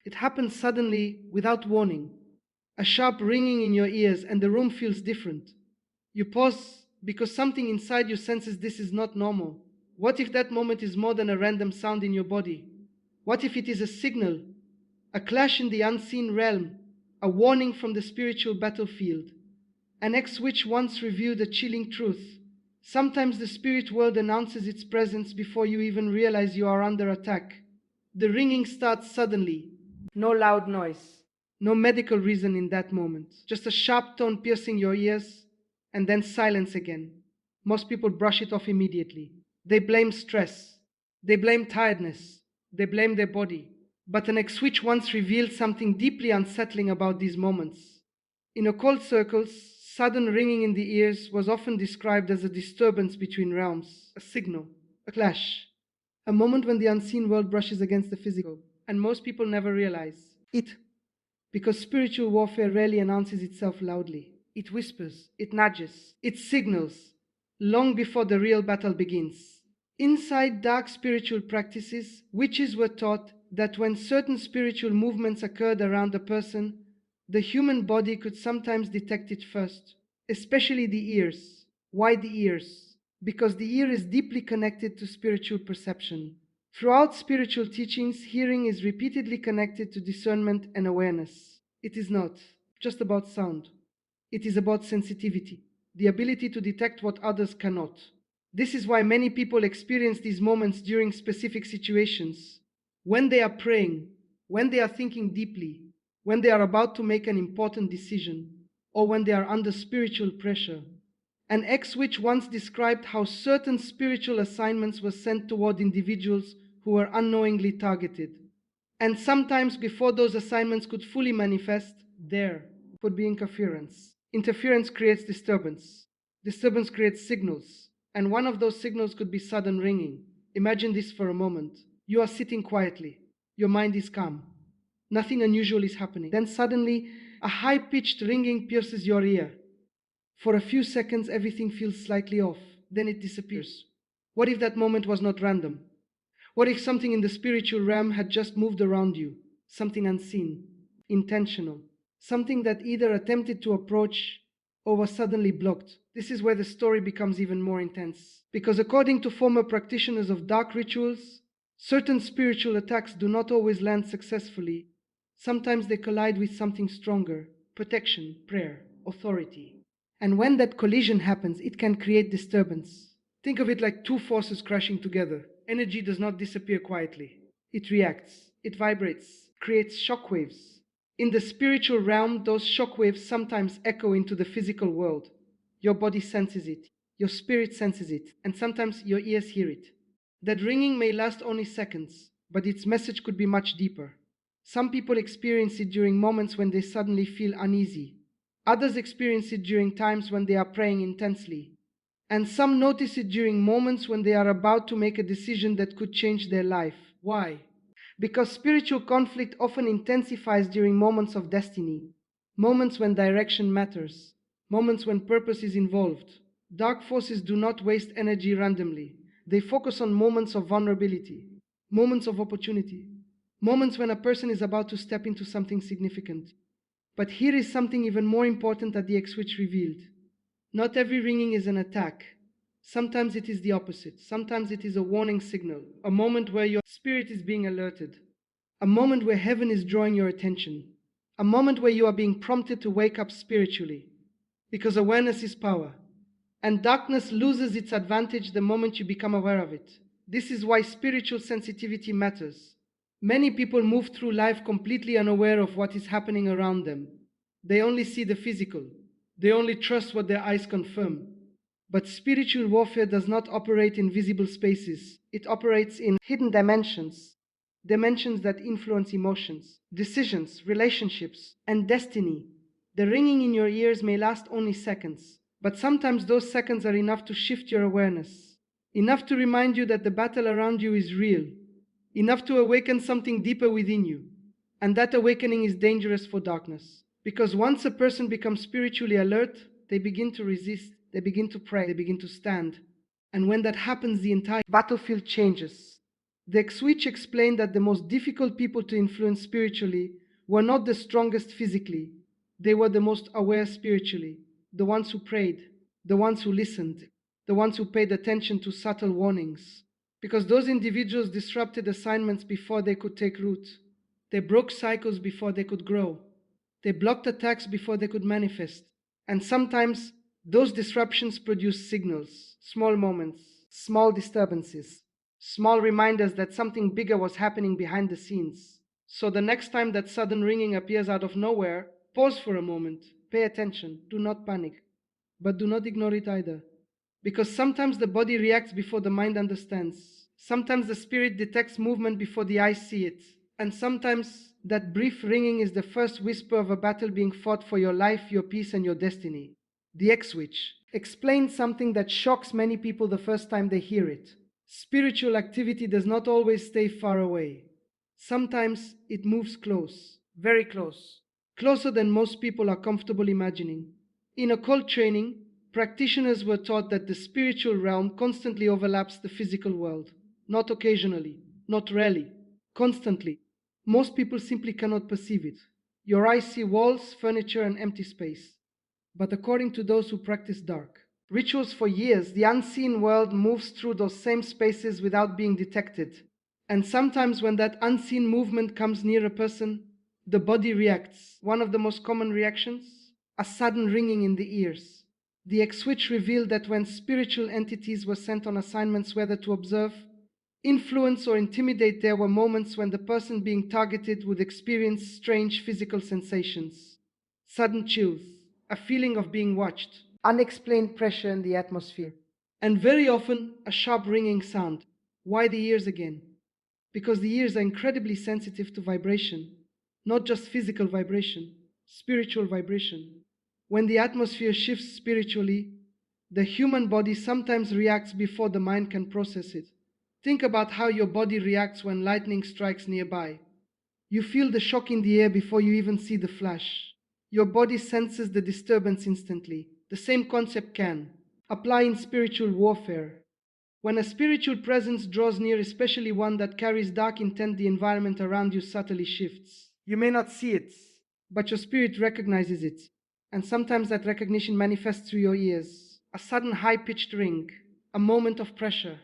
It happens suddenly, without warning. A sharp ringing in your ears, and the room feels different. You pause because something inside you senses this is not normal. What if that moment is more than a random sound in your body? What if it is a signal, a clash in the unseen realm, a warning from the spiritual battlefield? An X which once revealed a chilling truth. Sometimes the spirit world announces its presence before you even realize you are under attack. The ringing starts suddenly. No loud noise. No medical reason in that moment. Just a sharp tone piercing your ears, and then silence again. Most people brush it off immediately. They blame stress. They blame tiredness. They blame their body. But an X switch once revealed something deeply unsettling about these moments. In occult circles, sudden ringing in the ears was often described as a disturbance between realms, a signal, a clash, a moment when the unseen world brushes against the physical, and most people never realize it, because spiritual warfare rarely announces itself loudly. It whispers, it nudges, it signals, long before the real battle begins. Inside dark spiritual practices, witches were taught that when certain spiritual movements occurred around a person, the human body could sometimes detect it first, especially the ears. Why the ears? Because the ear is deeply connected to spiritual perception. Throughout spiritual teachings, hearing is repeatedly connected to discernment and awareness. It is not just about sound. It is about sensitivity, the ability to detect what others cannot. This is why many people experience these moments during specific situations. When they are praying, when they are thinking deeply, when they are about to make an important decision, or when they are under spiritual pressure. An ex-witch once described how certain spiritual assignments were sent toward individuals who were unknowingly targeted. And sometimes before those assignments could fully manifest, there would be interference. Interference creates disturbance. Disturbance creates signals. And one of those signals could be sudden ringing. Imagine this for a moment. You are sitting quietly. Your mind is calm. Nothing unusual is happening. Then suddenly, a high-pitched ringing pierces your ear. For a few seconds, everything feels slightly off. Then it disappears. What if that moment was not random? What if something in the spiritual realm had just moved around you? Something unseen, intentional. Something that either attempted to approach or was suddenly blocked. This is where the story becomes even more intense. Because according to former practitioners of dark rituals, certain spiritual attacks do not always land successfully. Sometimes they collide with something stronger: protection, prayer, authority. And when that collision happens, it can create disturbance. Think of it like two forces crashing together. Energy does not disappear quietly. It reacts, it vibrates, creates shock waves. In the spiritual realm, those shock waves sometimes echo into the physical world. Your body senses it, your spirit senses it, and sometimes your ears hear it. That ringing may last only seconds, but its message could be much deeper. Some people experience it during moments when they suddenly feel uneasy. Others experience it during times when they are praying intensely. And some notice it during moments when they are about to make a decision that could change their life. Why? Because spiritual conflict often intensifies during moments of destiny, moments when direction matters, moments when purpose is involved. Dark forces do not waste energy randomly. They focus on moments of vulnerability, moments of opportunity, moments when a person is about to step into something significant. But here is something even more important that the X-Switch revealed. Not every ringing is an attack. Sometimes it is the opposite. Sometimes it is a warning signal, a moment where your spirit is being alerted, a moment where heaven is drawing your attention, a moment where you are being prompted to wake up spiritually. Because awareness is power, and darkness loses its advantage the moment you become aware of it. This is why spiritual sensitivity matters. Many people move through life completely unaware of what is happening around them. They only see the physical. They only trust what their eyes confirm. But spiritual warfare does not operate in visible spaces. It operates in hidden dimensions, dimensions that influence emotions, decisions, relationships, and destiny. The ringing in your ears may last only seconds, but sometimes those seconds are enough to shift your awareness, enough to remind you that the battle around you is real, enough to awaken something deeper within you. And that awakening is dangerous for darkness. Because once a person becomes spiritually alert, they begin to resist, they begin to pray, they begin to stand. And when that happens, the entire battlefield changes. The switch explained that the most difficult people to influence spiritually were not the strongest physically, they were the most aware spiritually, the ones who prayed, the ones who listened, the ones who paid attention to subtle warnings. Because those individuals disrupted assignments before they could take root. They broke cycles before they could grow. They blocked attacks before they could manifest. And sometimes those disruptions produce signals, small moments, small disturbances, small reminders that something bigger was happening behind the scenes. So the next time that sudden ringing appears out of nowhere, pause for a moment, pay attention, do not panic, but do not ignore it either. Because sometimes the body reacts before the mind understands. Sometimes the spirit detects movement before the eyes see it. And sometimes that brief ringing is the first whisper of a battle being fought for your life, your peace, and your destiny. The X switch explains something that shocks many people the first time they hear it. Spiritual activity does not always stay far away. Sometimes it moves close, very close, closer than most people are comfortable imagining. In occult training, practitioners were taught that the spiritual realm constantly overlaps the physical world. Not occasionally, not rarely, constantly. Most people simply cannot perceive it. Your eyes see walls, furniture, and empty space. But according to those who practice dark rituals for years, the unseen world moves through those same spaces without being detected. And sometimes when that unseen movement comes near a person, the body reacts. One of the most common reactions? A sudden ringing in the ears. The X switch revealed that when spiritual entities were sent on assignments whether to observe, influence, or intimidate, there were moments when the person being targeted would experience strange physical sensations. Sudden chills, a feeling of being watched, unexplained pressure in the atmosphere, and very often a sharp ringing sound. Why the ears again? Because the ears are incredibly sensitive to vibration, not just physical vibration, spiritual vibration. When the atmosphere shifts spiritually, the human body sometimes reacts before the mind can process it. Think about how your body reacts when lightning strikes nearby. You feel the shock in the air before you even see the flash. Your body senses the disturbance instantly. The same concept can apply in spiritual warfare. When a spiritual presence draws near, especially one that carries dark intent, the environment around you subtly shifts. You may not see it, but your spirit recognizes it. And sometimes that recognition manifests through your ears. A sudden high-pitched ring, a moment of pressure,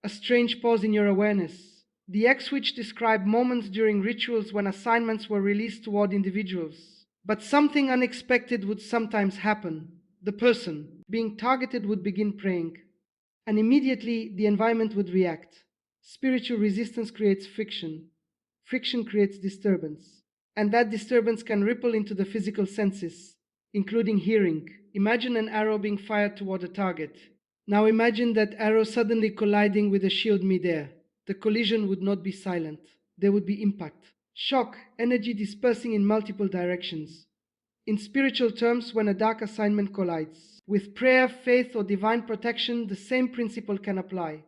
a strange pause in your awareness. The X switch described moments during rituals when assignments were released toward individuals. But something unexpected would sometimes happen. The person being targeted would begin praying, and immediately the environment would react. Spiritual resistance creates friction. Friction creates disturbance. And that disturbance can ripple into the physical senses, including hearing. Imagine an arrow being fired toward a target. Now imagine that arrow suddenly colliding with a shield midair. The collision would not be silent. There would be impact, shock, energy dispersing in multiple directions. In spiritual terms, when a dark assignment collides with prayer, faith, or divine protection, the same principle can apply.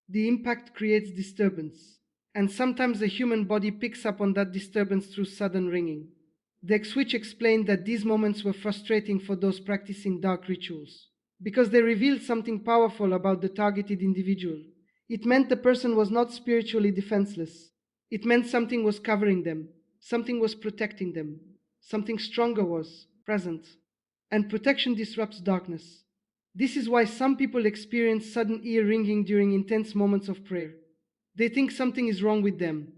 The impact creates disturbance, and sometimes the human body picks up on that disturbance through sudden ringing. The switch explained that these moments were frustrating for those practicing dark rituals, because they revealed something powerful about the targeted individual. It meant the person was not spiritually defenseless. It meant something was covering them, something was protecting them, something stronger was present. And protection disrupts darkness. This is why some people experience sudden ear ringing during intense moments of prayer. They think something is wrong with them.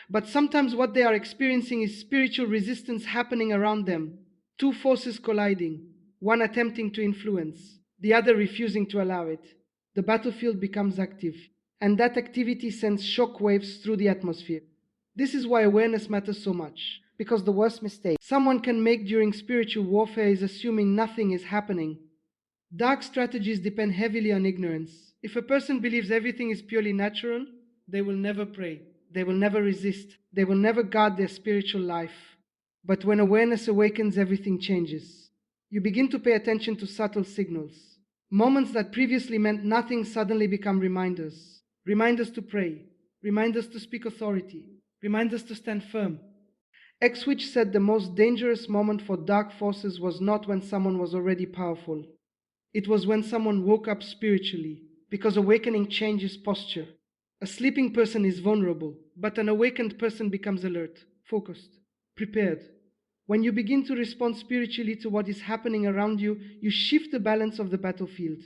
But sometimes what they are experiencing is spiritual resistance happening around them. Two forces colliding, one attempting to influence, the other refusing to allow it. The battlefield becomes active, and that activity sends shock waves through the atmosphere. This is why awareness matters so much, because the worst mistake someone can make during spiritual warfare is assuming nothing is happening. Dark strategies depend heavily on ignorance. If a person believes everything is purely natural, they will never pray, they will never resist, they will never guard their spiritual life. But when awareness awakens, everything changes. You begin to pay attention to subtle signals. Moments that previously meant nothing suddenly become reminders. Reminders to pray, reminders to speak authority, reminders to stand firm. Ipswich said the most dangerous moment for dark forces was not when someone was already powerful. It was when someone woke up spiritually, because awakening changes posture. A sleeping person is vulnerable, but an awakened person becomes alert, focused, prepared. When you begin to respond spiritually to what is happening around you, you shift the balance of the battlefield.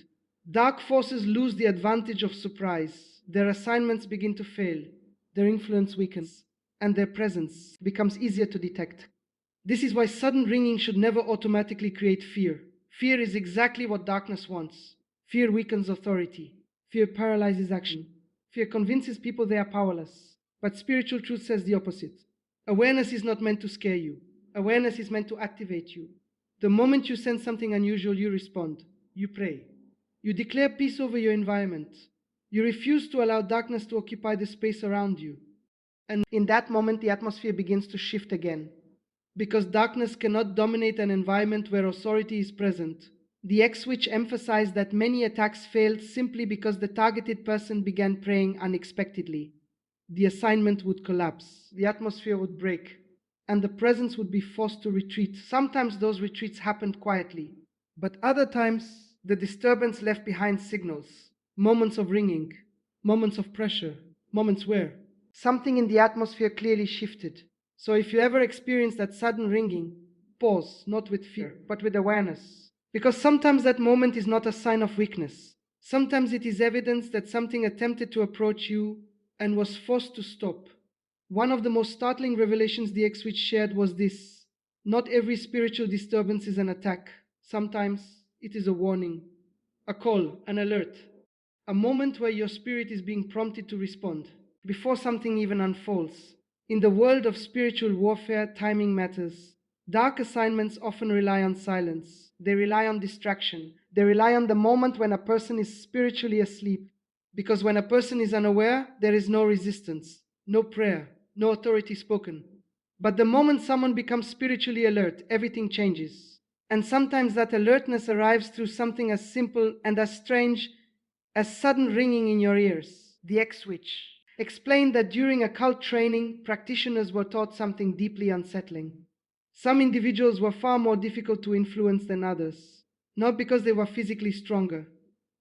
Dark forces lose the advantage of surprise. Their assignments begin to fail, their influence weakens, and their presence becomes easier to detect. This is why sudden ringing should never automatically create fear. Fear is exactly what darkness wants. Fear weakens authority. Fear paralyzes action. Fear convinces people they are powerless. But spiritual truth says the opposite. Awareness is not meant to scare you. Awareness is meant to activate you. The moment you sense something unusual, you respond. You pray. You declare peace over your environment. You refuse to allow darkness to occupy the space around you. And in that moment, the atmosphere begins to shift again. Because darkness cannot dominate an environment where authority is present. The X switch emphasized that many attacks failed simply because the targeted person began praying unexpectedly. The assignment would collapse, the atmosphere would break, and the presence would be forced to retreat. Sometimes those retreats happened quietly, but other times the disturbance left behind signals, moments of ringing, moments of pressure, moments where something in the atmosphere clearly shifted. So if you ever experience that sudden ringing, pause, not with fear, but with awareness. Because sometimes that moment is not a sign of weakness. Sometimes it is evidence that something attempted to approach you and was forced to stop. One of the most startling revelations the X-Switch shared was this: not every spiritual disturbance is an attack. Sometimes it is a warning, a call, an alert, a moment where your spirit is being prompted to respond before something even unfolds. In the world of spiritual warfare, timing matters. Dark assignments often rely on silence. They rely on distraction. They rely on the moment when a person is spiritually asleep. Because when a person is unaware, there is no resistance, no prayer, no authority spoken. But the moment someone becomes spiritually alert, everything changes. And sometimes that alertness arrives through something as simple and as strange as sudden ringing in your ears. The X switch explained that during occult training, practitioners were taught something deeply unsettling. Some individuals were far more difficult to influence than others, not because they were physically stronger,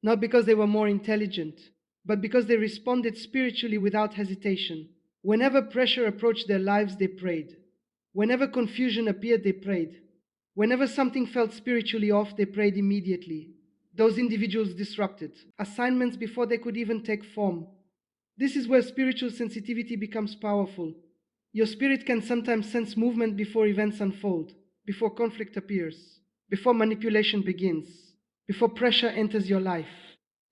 not because they were more intelligent, but because they responded spiritually without hesitation. Whenever pressure approached their lives, they prayed. Whenever confusion appeared, they prayed. Whenever something felt spiritually off, they prayed immediately. Those individuals disrupted assignments before they could even take form. This is where spiritual sensitivity becomes powerful. Your spirit can sometimes sense movement before events unfold, before conflict appears, before manipulation begins, before pressure enters your life.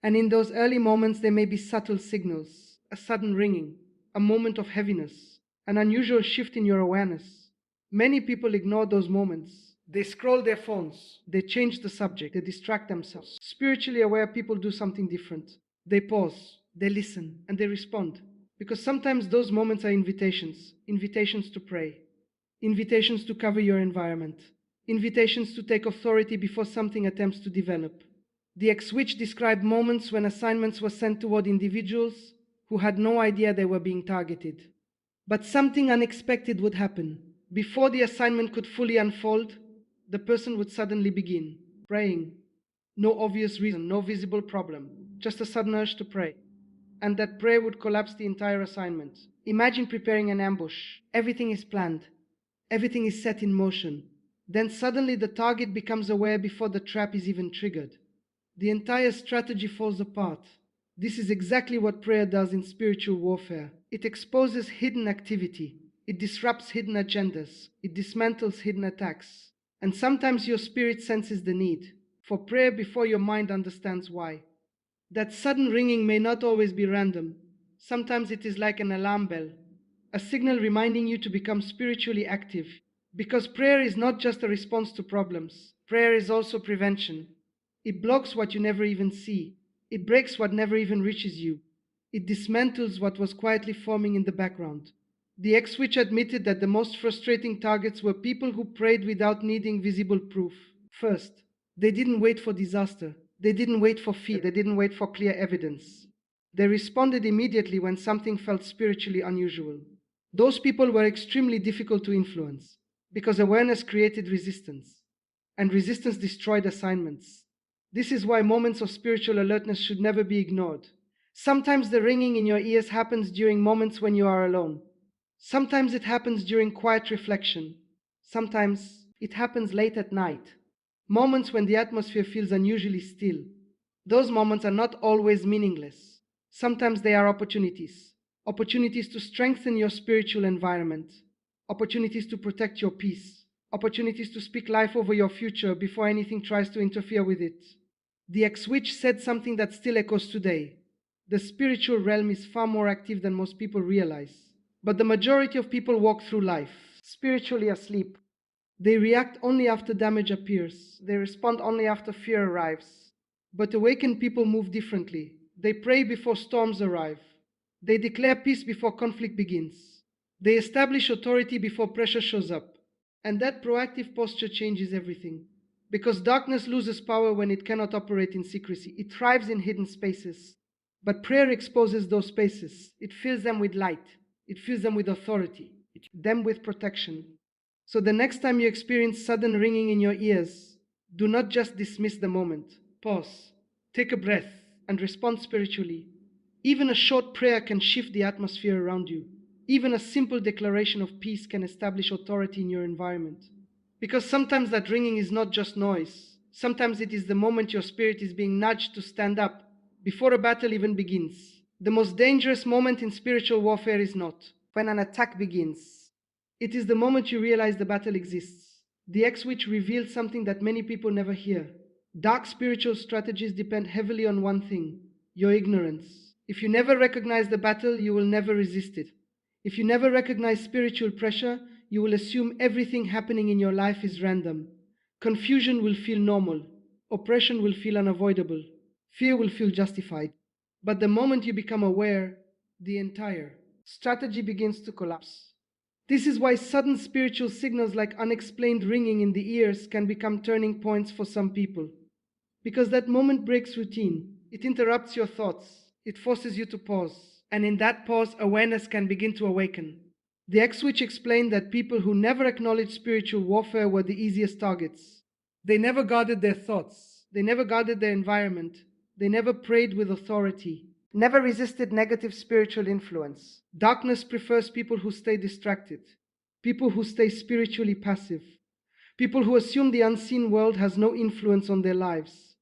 And in those early moments, there may be subtle signals, a sudden ringing, a moment of heaviness, an unusual shift in your awareness. Many people ignore those moments. They scroll their phones, they change the subject, they distract themselves. Spiritually aware people do something different. They pause, they listen, and they respond. Because sometimes those moments are invitations, invitations to pray, invitations to cover your environment, invitations to take authority before something attempts to develop. The X-Switch described moments when assignments were sent toward individuals who had no idea they were being targeted. But something unexpected would happen. Before the assignment could fully unfold, the person would suddenly begin praying. No obvious reason, no visible problem, just a sudden urge to pray. And that prayer would collapse the entire assignment. Imagine preparing an ambush. Everything is planned. Everything is set in motion. Then suddenly the target becomes aware before the trap is even triggered. The entire strategy falls apart. This is exactly what prayer does in spiritual warfare. It exposes hidden activity. It disrupts hidden agendas. It dismantles hidden attacks. And sometimes your spirit senses the need for prayer before your mind understands why. That sudden ringing may not always be random. Sometimes it is like an alarm bell, a signal reminding you to become spiritually active. Because prayer is not just a response to problems, prayer is also prevention. It blocks what you never even see. It breaks what never even reaches you. It dismantles what was quietly forming in the background. The X-Switch admitted that the most frustrating targets were people who prayed without needing visible proof. First, they didn't wait for disaster. They didn't wait for fear. They didn't wait for clear evidence. They responded immediately when something felt spiritually unusual. Those people were extremely difficult to influence because awareness created resistance, and resistance destroyed assignments. This is why moments of spiritual alertness should never be ignored. Sometimes the ringing in your ears happens during moments when you are alone. Sometimes it happens during quiet reflection. Sometimes it happens late at night. Moments when the atmosphere feels unusually still. Those moments are not always meaningless. Sometimes they are opportunities. Opportunities to strengthen your spiritual environment. Opportunities to protect your peace. Opportunities to speak life over your future before anything tries to interfere with it. The ex-witch said something that still echoes today. The spiritual realm is far more active than most people realize. But the majority of people walk through life spiritually asleep. They react only after damage appears. They respond only after fear arrives. But awakened people move differently. They pray before storms arrive. They declare peace before conflict begins. They establish authority before pressure shows up. And that proactive posture changes everything. Because darkness loses power when it cannot operate in secrecy. It thrives in hidden spaces. But prayer exposes those spaces. It fills them with light. It fills them with authority. It fills them with protection. So the next time you experience sudden ringing in your ears, do not just dismiss the moment. Pause, take a breath, and respond spiritually. Even a short prayer can shift the atmosphere around you. Even a simple declaration of peace can establish authority in your environment. Because sometimes that ringing is not just noise. Sometimes it is the moment your spirit is being nudged to stand up before a battle even begins. The most dangerous moment in spiritual warfare is not when an attack begins. It is the moment you realize the battle exists. The ex-witch revealed something that many people never hear. Dark spiritual strategies depend heavily on one thing: your ignorance. If you never recognize the battle, you will never resist it. If you never recognize spiritual pressure, you will assume everything happening in your life is random. Confusion will feel normal. Oppression will feel unavoidable. Fear will feel justified. But the moment you become aware, the entire strategy begins to collapse. This is why sudden spiritual signals like unexplained ringing in the ears can become turning points for some people. Because that moment breaks routine. It interrupts your thoughts. It forces you to pause. And in that pause, awareness can begin to awaken. The ex-witch explained that people who never acknowledged spiritual warfare were the easiest targets. They never guarded their thoughts. They never guarded their environment. They never prayed with authority. Never resisted negative spiritual influence. Darkness prefers people who stay distracted. People who stay spiritually passive. People who assume the unseen world has no influence on their lives.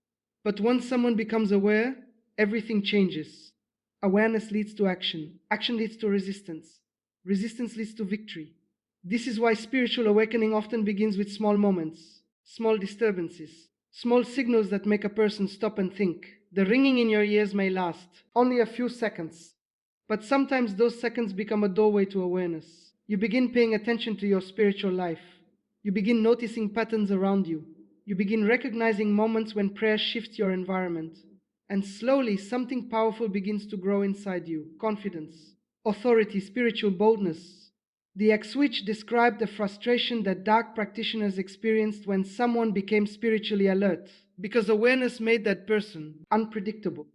But once someone becomes aware, everything changes. Awareness leads to action. Action leads to resistance. Resistance leads to victory. This is why spiritual awakening often begins with small moments, small disturbances, small signals that make a person stop and think. The ringing in your ears may last only a few seconds, but sometimes those seconds become a doorway to awareness. You begin paying attention to your spiritual life. You begin noticing patterns around you. You begin recognizing moments when prayer shifts your environment. And slowly, something powerful begins to grow inside you: confidence, authority, spiritual boldness. The ex-witch described the frustration that dark practitioners experienced when someone became spiritually alert, because awareness made that person unpredictable.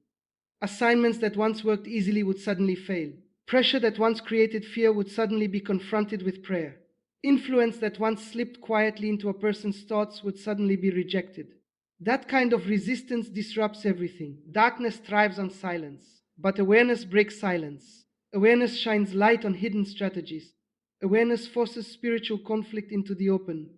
Assignments that once worked easily would suddenly fail. Pressure that once created fear would suddenly be confronted with prayer. Influence that once slipped quietly into a person's thoughts would suddenly be rejected. That kind of resistance disrupts everything. Darkness thrives on silence, but awareness breaks silence. Awareness shines light on hidden strategies. Awareness forces spiritual conflict into the open.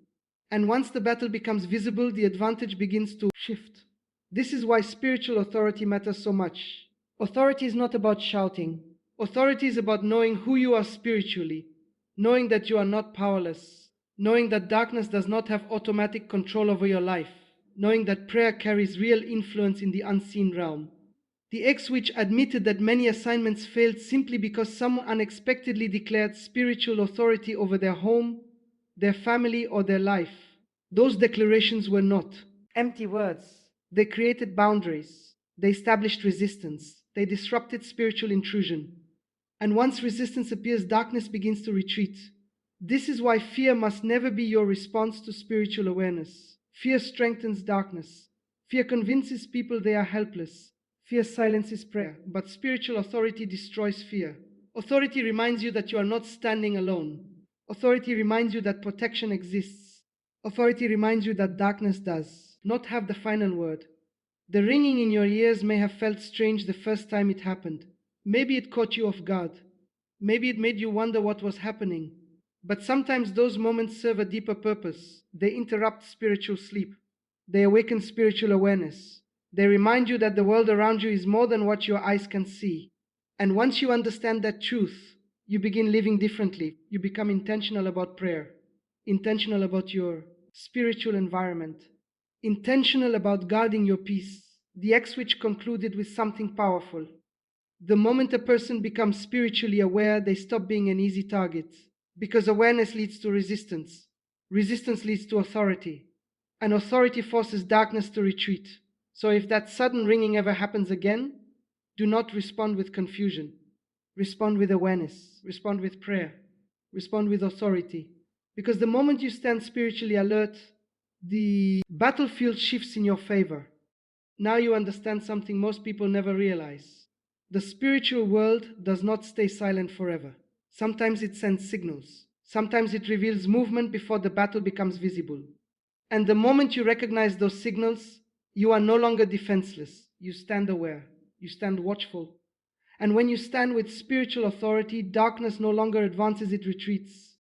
And once the battle becomes visible, the advantage begins to shift. This is why spiritual authority matters so much. Authority is not about shouting. Authority is about knowing who you are spiritually, knowing that you are not powerless, knowing that darkness does not have automatic control over your life, knowing that prayer carries real influence in the unseen realm. The ex-witch admitted that many assignments failed simply because someone unexpectedly declared spiritual authority over their home, their family, or their life. Those declarations were not empty words. They created boundaries. They established resistance. They disrupted spiritual intrusion. And once resistance appears, darkness begins to retreat. This is why fear must never be your response to spiritual awareness. Fear strengthens darkness. Fear convinces people they are helpless. Fear silences prayer. But spiritual authority destroys fear. Authority reminds you that you are not standing alone. Authority reminds you that protection exists. Authority reminds you that darkness does not have the final word. The ringing in your ears may have felt strange the first time it happened. Maybe it caught you off guard. Maybe it made you wonder what was happening. But sometimes those moments serve a deeper purpose. They interrupt spiritual sleep. They awaken spiritual awareness. They remind you that the world around you is more than what your eyes can see. And once you understand that truth, you begin living differently. You become intentional about prayer, intentional about your spiritual environment, intentional about guarding your peace. The X switch concluded with something powerful. The moment a person becomes spiritually aware, they stop being an easy target. Because awareness leads to resistance. Resistance leads to authority. And authority forces darkness to retreat. So if that sudden ringing ever happens again, do not respond with confusion. Respond with awareness. Respond with prayer. Respond with authority. Because the moment you stand spiritually alert, the battlefield shifts in your favor. Now you understand something most people never realize. The spiritual world does not stay silent forever. Sometimes it sends signals. Sometimes it reveals movement before the battle becomes visible. And the moment you recognize those signals, you are no longer defenseless. You stand aware. You stand watchful. And when you stand with spiritual authority, darkness no longer advances, it retreats.